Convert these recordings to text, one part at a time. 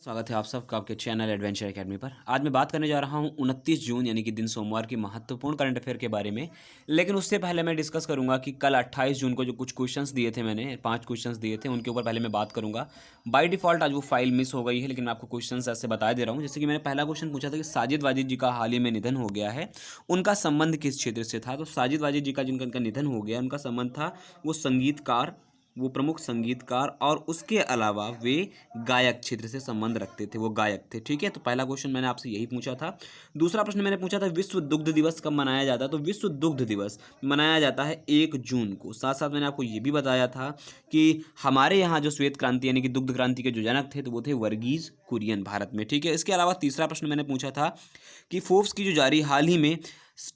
स्वागत है आप सबका आपके चैनल एडवेंचर एकेडमी पर। आज मैं बात करने जा रहा हूं 29 जून यानी कि दिन सोमवार की महत्वपूर्ण करंट अफेयर के बारे में। लेकिन उससे पहले मैं डिस्कस करूंगा कि कल 28 जून को जो कुछ क्वेश्चंस दिए थे, मैंने 5 क्वेश्चंस दिए थे, उनके ऊपर पहले मैं बात करूंगा। बाय डिफ़ॉल्ट आज वो फाइल मिस हो गई है, लेकिन मैं आपको क्वेश्चंस ऐसे बता दे रहा हूँ। जैसे कि मैंने पहला क्वेश्चन पूछा था कि साजिद वाजिद जी का हाल ही में निधन हो गया है, उनका संबंध किस क्षेत्र से था। तो साजिद वाजिद जी का जिनका निधन हो गया, उनका संबंध था, वो संगीतकार, वो प्रमुख संगीतकार और उसके अलावा वे गायक क्षेत्र से संबंध रखते थे, वो गायक थे। ठीक है, तो पहला क्वेश्चन मैंने आपसे यही पूछा था। दूसरा प्रश्न मैंने पूछा था विश्व दुग्ध दिवस कब मनाया जाता है। तो विश्व दुग्ध दिवस मनाया जाता है 1 जून को। साथ साथ मैंने आपको ये भी बताया था कि हमारे यहाँ जो श्वेत क्रांति यानी कि दुग्ध क्रांति के जो जनक थे, तो वो थे वर्गीज कुरियन भारत में। ठीक है, इसके अलावा तीसरा प्रश्न मैंने पूछा था कि फोर्ब्स की जो जारी हाल ही में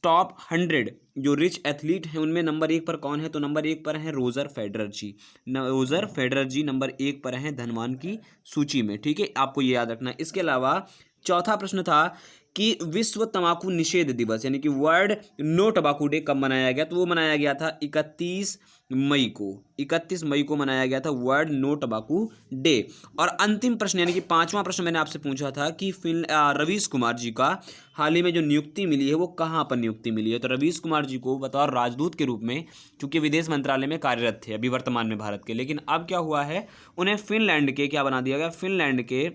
टॉप 100 जो रिच एथलीट हैं, उनमें नंबर 1 पर कौन है। तो नंबर 1 पर हैं रोजर फेडरर जी। रोजर फेडरर जी नंबर 1 पर हैं धनवान की सूची में। ठीक है, आपको ये याद रखना है। इसके अलावा चौथा प्रश्न था कि विश्व तंबाकू निषेध दिवस यानी कि वर्ल्ड नो टबाकू डे कब मनाया गया। तो वो मनाया गया था 31 मई को। 31 मई को मनाया गया था वर्ल्ड नो टबाकू डे। और अंतिम प्रश्न यानी कि पांचवा प्रश्न मैंने आपसे पूछा था कि रवीश कुमार जी का हाल ही में जो नियुक्ति मिली है, वो कहाँ पर नियुक्ति मिली है। तो रवीश कुमार जी को बतौर राजदूत के रूप में, चूंकि विदेश मंत्रालय में कार्यरत थे अभी वर्तमान में भारत के, लेकिन अब क्या हुआ है, उन्हें फिनलैंड के क्या बना दिया गया, फिनलैंड के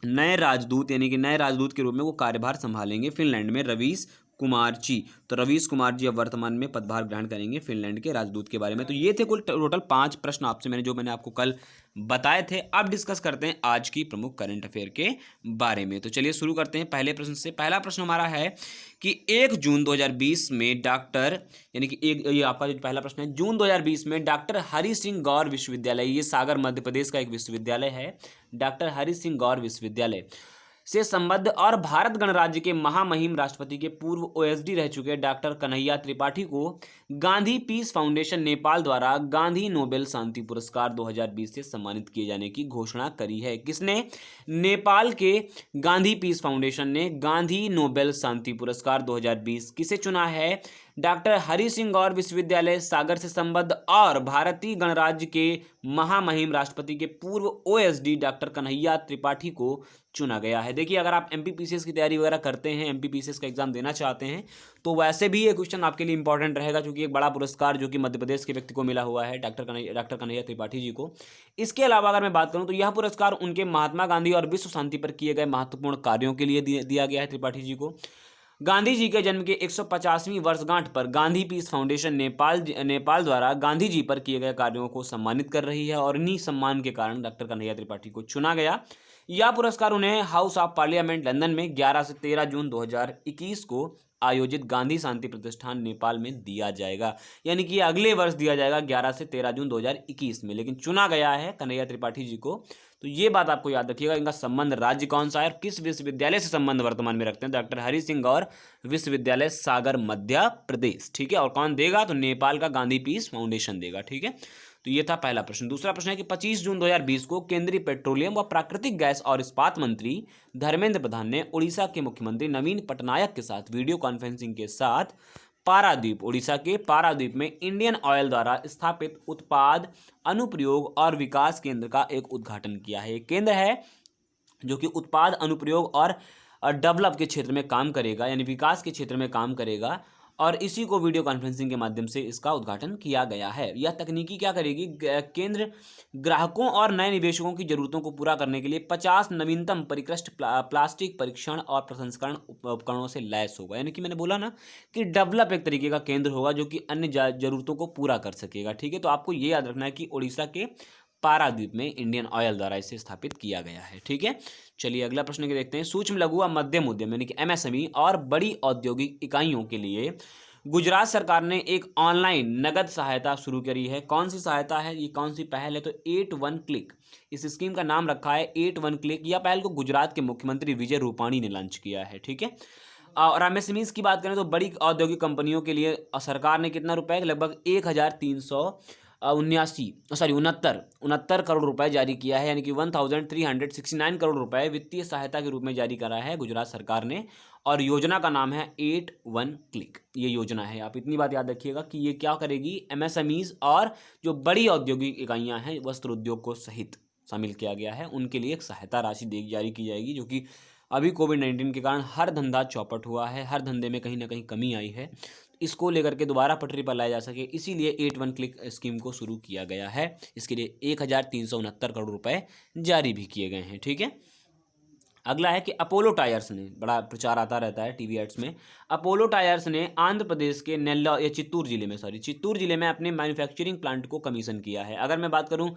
नए राजदूत यानी कि नए राजदूत के रूप में वो कार्यभार संभालेंगे फिनलैंड में, रवीश कुमार जी। तो रवीश कुमार जी अब वर्तमान में पदभार ग्रहण करेंगे फिनलैंड के राजदूत के बारे में। तो ये थे कुल टोटल 5 प्रश्न आपसे मैंने आपको कल बताए थे। अब डिस्कस करते हैं आज की प्रमुख करंट अफेयर के बारे में। तो चलिए शुरू करते हैं पहले प्रश्न से। पहला प्रश्न हमारा है कि 1 जून 2020 में डॉक्टर यानी कि ये आपका जो पहला प्रश्न है, जून 2020 में डॉक्टर हरि सिंह गौर विश्वविद्यालय, ये सागर मध्य प्रदेश का एक विश्वविद्यालय है, डॉक्टर हरि सिंह गौर विश्वविद्यालय से संबद्ध और भारत गणराज्य के महामहिम राष्ट्रपति के पूर्व ओएसडी रह चुके डॉक्टर कन्हैया त्रिपाठी को गांधी पीस फाउंडेशन नेपाल द्वारा गांधी नोबेल शांति पुरस्कार 2020 से सम्मानित किए जाने की घोषणा करी है। किसने? नेपाल के गांधी पीस फाउंडेशन ने गांधी नोबेल शांति पुरस्कार 2020 किसे चुना है? डॉक्टर हरि सिंह गौर विश्वविद्यालय सागर से संबद्ध और भारतीय गणराज्य के महामहिम राष्ट्रपति के पूर्व ओएसडी डॉक्टर कन्हैया त्रिपाठी को चुना गया है। देखिए, अगर आप एमपीपीसीएस की तैयारी वगैरह करते हैं, एमपीपीसीएस का एग्जाम देना चाहते हैं, तो वैसे भी ये क्वेश्चन आपके लिए इंपॉर्टेंट रहेगा, क्योंकि एक बड़ा पुरस्कार जो कि मध्य प्रदेश के व्यक्ति को मिला हुआ है, डॉक्टर कन्हैया त्रिपाठी जी को। इसके अलावा अगर मैं बात करूं तो यह पुरस्कार उनके महात्मा गांधी और विश्व शांति पर किए गए महत्वपूर्ण कार्यों के लिए दिया गया है त्रिपाठी जी को। गांधी जी के जन्म के 150वीं वर्षगांठ पर गांधी पीस फाउंडेशन नेपाल द्वारा गांधी जी पर किए गए कार्यों को सम्मानित कर रही है, और इन्हीं सम्मान के कारण डॉक्टर कन्हैया त्रिपाठी को चुना गया। यह पुरस्कार उन्हें हाउस ऑफ पार्लियामेंट लंदन में 11 से 13 जून 2021 को आयोजित गांधी शांति प्रतिष्ठान नेपाल में दिया जाएगा, यानी कि अगले वर्ष दिया जाएगा 11 से 13 जून 2021 में, लेकिन चुना गया है कन्हैया त्रिपाठी जी को। तो ये बात आपको याद रखिएगा। इनका संबंध राज्य कौन सा है और किस विश्वविद्यालय से संबंध वर्तमान में रखते हैं? डॉक्टर हरि सिंह गौर विश्वविद्यालय सागर मध्य प्रदेश। ठीक है, और कौन देगा? तो नेपाल का गांधी पीस फाउंडेशन देगा। ठीक है, तो ये था पहला प्रश्न। दूसरा प्रश्न है कि 25 जून 2020 को केंद्रीय पेट्रोलियम व प्राकृतिक गैस और इस्पात मंत्री धर्मेंद्र प्रधान ने उड़ीसा के मुख्यमंत्री नवीन पटनायक के साथ वीडियो कॉन्फ्रेंसिंग के साथ पारादीप, उड़ीसा के पारादीप में इंडियन ऑयल द्वारा स्थापित उत्पाद अनुप्रयोग और विकास केंद्र का एक उद्घाटन किया है। एक केंद्र है जो कि उत्पाद अनुप्रयोग और डेवलप के क्षेत्र में काम करेगा, यानी विकास के क्षेत्र में काम करेगा, और इसी को वीडियो कॉन्फ्रेंसिंग के माध्यम से इसका उद्घाटन किया गया है। यह तकनीकी क्या करेगी? केंद्र ग्राहकों और नए निवेशकों की जरूरतों को पूरा करने के लिए 50 नवीनतम परिष्कृत प्लास्टिक परीक्षण और प्रसंस्करण उपकरणों से लैस होगा। यानी कि मैंने बोला ना कि डेवलप एक तरीके का केंद्र होगा जो कि अन्य जरूरतों को पूरा कर सकेगा। ठीक है, तो आपको ये याद रखना है कि उड़ीसा के पारादीप में इंडियन ऑयल द्वारा इसे स्थापित किया गया है। ठीक है, चलिए अगला प्रश्न के देखते हैं। सूक्ष्म लघु व मध्यम उद्यम यानी कि एमएसएमई और बड़ी औद्योगिक इकाइयों के लिए गुजरात सरकार ने एक ऑनलाइन नगद सहायता शुरू करी है। कौन सी सहायता है, ये कौन सी पहल है? तो 8 क्लिक, इस स्कीम का नाम रखा है 8 क्लिक। यह पहल को गुजरात के मुख्यमंत्री विजय रूपाणी ने लॉन्च किया है। ठीक है, और एमएसएमईज की बात करें तो बड़ी औद्योगिक कंपनियों के लिए सरकार ने कितना रुपए, लगभग 1,369 करोड़ रुपए जारी किया है, यानी कि 1,369 करोड़ रुपए वित्तीय सहायता के रूप में जारी करा है गुजरात सरकार ने। और योजना का नाम है 8 क्लिक, ये योजना है। आप इतनी बात याद रखिएगा कि ये क्या करेगी? एमएसएमईज और जो बड़ी औद्योगिक इकाइयां हैं वस्त्र उद्योग को सहित शामिल किया गया है, उनके लिए एक सहायता राशि जारी की जाएगी, जो कि अभी कोविड-19 के कारण हर धंधा चौपट हुआ है, हर धंधे में कहीं ना कहीं कमी आई है। इसको लेकर के दोबारा पटरी पर लाया जा सके, इसीलिए 8 क्लिक स्कीम को शुरू किया गया है। इसके लिए 1369 करोड़ रुपए जारी भी किए गए हैं। ठीक है, अगला है कि अपोलो टायर्स ने, बड़ा प्रचार आता रहता है टीवी एड्स में, अपोलो टायर्स ने आंध्र प्रदेश के चित्तूर जिले में अपने मैन्युफैक्चरिंग प्लांट को कमीशन किया है। अगर मैं बात करूं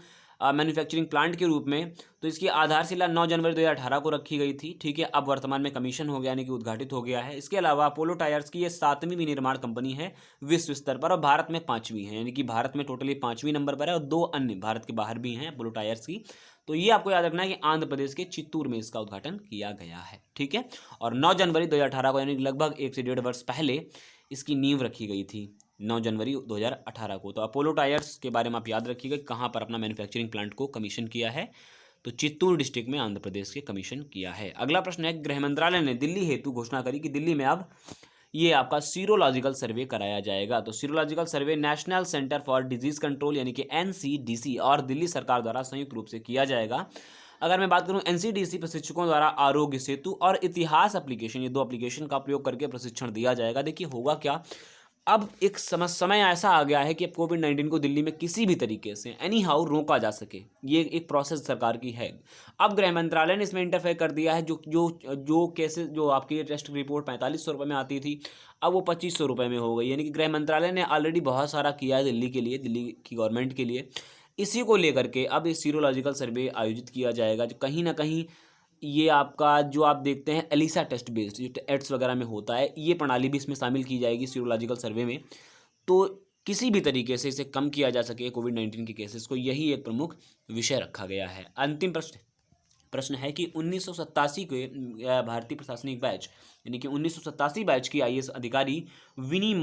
मैन्युफैक्चरिंग प्लांट के रूप में, तो इसकी आधारशिला 9 जनवरी 2018 को रखी गई थी। ठीक है, अब वर्तमान में कमीशन हो गया, यानी कि उद्घाटित हो गया है। इसके अलावा अपोलो टायर्स की ये 7वीं विनिर्माण कंपनी है विश्व स्तर पर, और भारत में 5वीं है, यानी कि भारत में टोटली 5वीं नंबर पर है, और 2 अन्य भारत के बाहर भी हैं अपोलो टायर्स की। तो ये आपको याद रखना है कि आंध्र प्रदेश के चित्तूर में इसका उद्घाटन किया गया है। ठीक है, और 9 जनवरी 2018 को, यानी लगभग 1 से 1.5 वर्ष पहले इसकी नींव रखी गई थी, 9 जनवरी 2018 को। तो अपोलो टायर्स के बारे में आप याद रखिएगा कहाँ पर अपना मैन्युफैक्चरिंग प्लांट को कमीशन किया है, तो चित्तूर डिस्ट्रिक्ट में आंध्र प्रदेश के कमीशन किया है। अगला प्रश्न है, गृह मंत्रालय ने दिल्ली हेतु घोषणा करी कि दिल्ली में अब ये आपका सीरोलॉजिकल सर्वे कराया जाएगा। तो serological survey national centre for disease control यानी कि NCDC और दिल्ली सरकार द्वारा संयुक्त रूप से किया जाएगा। अगर मैं बात करूं NCDC प्रशिक्षकों द्वारा आरोग्य सेतु और इतिहास एप्लीकेशन, ये 2 एप्लीकेशन का प्रयोग करके प्रशिक्षण दिया जाएगा। देखिए होगा क्या, अब एक समय ऐसा आ गया है कि अब कोविड-19 को दिल्ली में किसी भी तरीके से एनी हाउ रोका जा सके, ये एक प्रोसेस सरकार की है। अब गृह मंत्रालय ने इसमें इंटरफेयर कर दिया है। जो केसेस, जो आपकी टेस्ट रिपोर्ट 4500 रुपये में आती थी, अब वो 2500 रुपये में हो गई, यानी कि गृह मंत्रालय ने ऑलरेडी बहुत सारा किया है दिल्ली के लिए, दिल्ली की गवर्नमेंट के लिए। इसी को लेकर के अब इस सीरोलॉजिकल सर्वे आयोजित किया जाएगा, जो कहीं ना कहीं ये आपका जो आप देखते हैं एलिसा टेस्ट बेस्ड, जो एड्स वगैरह में होता है, ये प्रणाली भी इसमें शामिल की जाएगी सीरोलॉजिकल सर्वे में। तो किसी भी तरीके से इसे कम किया जा सके कोविड-19 के केसेस को, यही एक प्रमुख विषय रखा गया है। अंतिम प्रश्न है कि 1987 के भारतीय प्रशासनिक बैच, यानी कि 1987 बैच की IAS अधिकारी विनी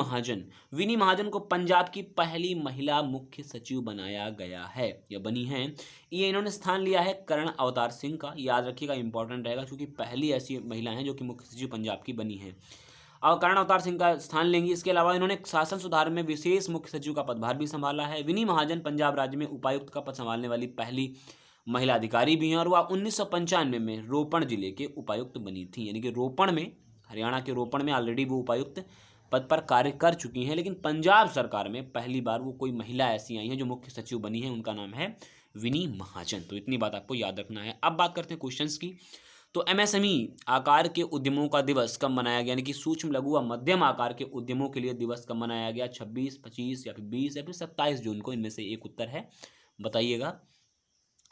महाजन को पंजाब की पहली महिला मुख्य सचिव बनाया गया है, या बनी है। ये इन्होंने स्थान लिया है कर्ण अवतार सिंह का। याद रखिएगा, इंपॉर्टेंट रहेगा, क्योंकि पहली ऐसी महिला हैं जो कि मुख्य सचिव पंजाब की बनी है, और कर्ण अवतार सिंह का स्थान लेंगी। इसके अलावा इन्होंने शासन सुधार में विशेष मुख्य सचिव का पदभार भी संभाला है। विनी महाजन पंजाब राज्य में उपायुक्त का पद संभालने वाली पहली महिला अधिकारी भी हैं, और वह 1995 में रोपण जिले के उपायुक्त बनी थी, यानी कि रोपण में, हरियाणा के रोपण में ऑलरेडी वो उपायुक्त पद पर कार्य कर चुकी हैं, लेकिन पंजाब सरकार में पहली बार वो कोई महिला ऐसी आई हैं जो मुख्य सचिव बनी है, उनका नाम है विनी महाजन। तो इतनी बात आपको याद रखना है। अब बात करते हैं क्वेश्चंस की। तो MSME आकार के उद्यमों का दिवस कब मनाया गया, यानी कि सूक्ष्म लघु व मध्यम आकार के उद्यमों के लिए दिवस कब मनाया गया? 26, 25 या फिर 20 या फिर 27 जून को, इनमें से एक उत्तर है, बताइएगा।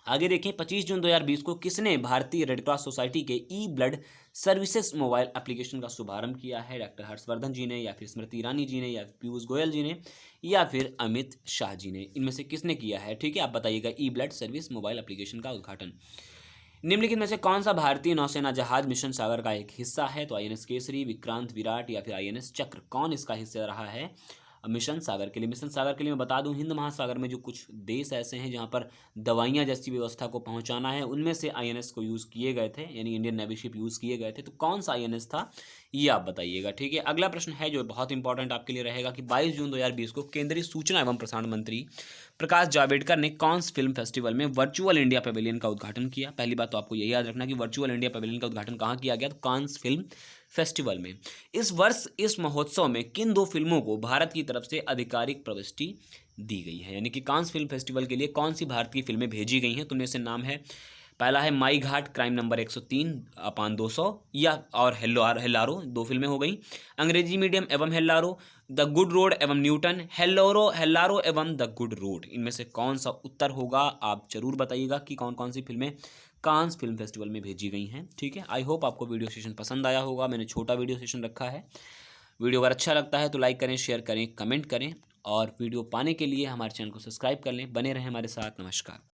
आगे देखें, 25 जून 2020 को किसने भारतीय रेड क्रॉस सोसाइटी के E-ब्लड सर्विसेज मोबाइल एप्लीकेशन का शुभारंभ किया है? डॉक्टर हर्षवर्धन जी ने, या फिर स्मृति ईरानी जी ने, या फिर पीयूष गोयल जी ने, या फिर अमित शाह जी ने? इनमें से किसने किया है? ठीक है, आप बताइएगा। E-ब्लड सर्विस मोबाइल एप्लीकेशन का उद्घाटन निम्नलिखित में से कौन सा भारतीय नौसेना जहाज मिशन सागर का एक हिस्सा है? तो INS केसरी, विक्रांत, विराट या फिर INS चक्र, कौन इसका हिस्सा रहा है मिशन सागर के लिए? मिशन सागर के लिए मैं बता दूं, हिंद महासागर में जो कुछ देश ऐसे हैं जहां पर दवाइयां जैसी व्यवस्था को पहुंचाना है, उनमें से INS को यूज़ किए गए थे, यानी इंडियन नेवी शिप यूज़ किए गए थे। तो कौन सा INS था, ये आप बताइएगा। ठीक है, अगला प्रश्न है जो बहुत इंपॉर्टेंट आपके लिए रहेगा कि 22 जून 2020 को केंद्रीय सूचना एवं प्रसारण मंत्री प्रकाश जावड़ेकर ने कांस फिल्म फेस्टिवल में वर्चुअल इंडिया पवेलियन का उद्घाटन किया। पहली बात तो आपको यही याद रखना कि वर्चुअल इंडिया पवेलियन का उद्घाटन कहाँ किया गया? तो कांस फिल्म फेस्टिवल में। इस वर्ष इस महोत्सव में किन 2 फिल्मों को भारत की तरफ से आधिकारिक प्रविष्टि दी गई है, यानी कि कांस फिल्म फेस्टिवल के लिए कौन सी भारत की फिल्में भेजी गई हैं? तो उनमें से नाम है, पहला है माई घाट क्राइम नंबर 103/200, या और हेल्लारो, 2 फिल्में हो गई। अंग्रेजी मीडियम एवं हेल्लारो, द गुड रोड एवं न्यूटन, हेल्लारो एवं द गुड रोड, इनमें से कौन सा उत्तर होगा? आप जरूर बताइएगा कि कौन कौन सी फिल्में कांस फिल्म फेस्टिवल में भेजी गई हैं। ठीक है, आई होप आपको वीडियो सेशन पसंद आया होगा। मैंने छोटा वीडियो सेशन रखा है। वीडियो अगर अच्छा लगता है तो लाइक करें, शेयर करें, कमेंट करें, और वीडियो पाने के लिए हमारे चैनल को सब्सक्राइब कर लें। बने रहें हमारे साथ। नमस्कार।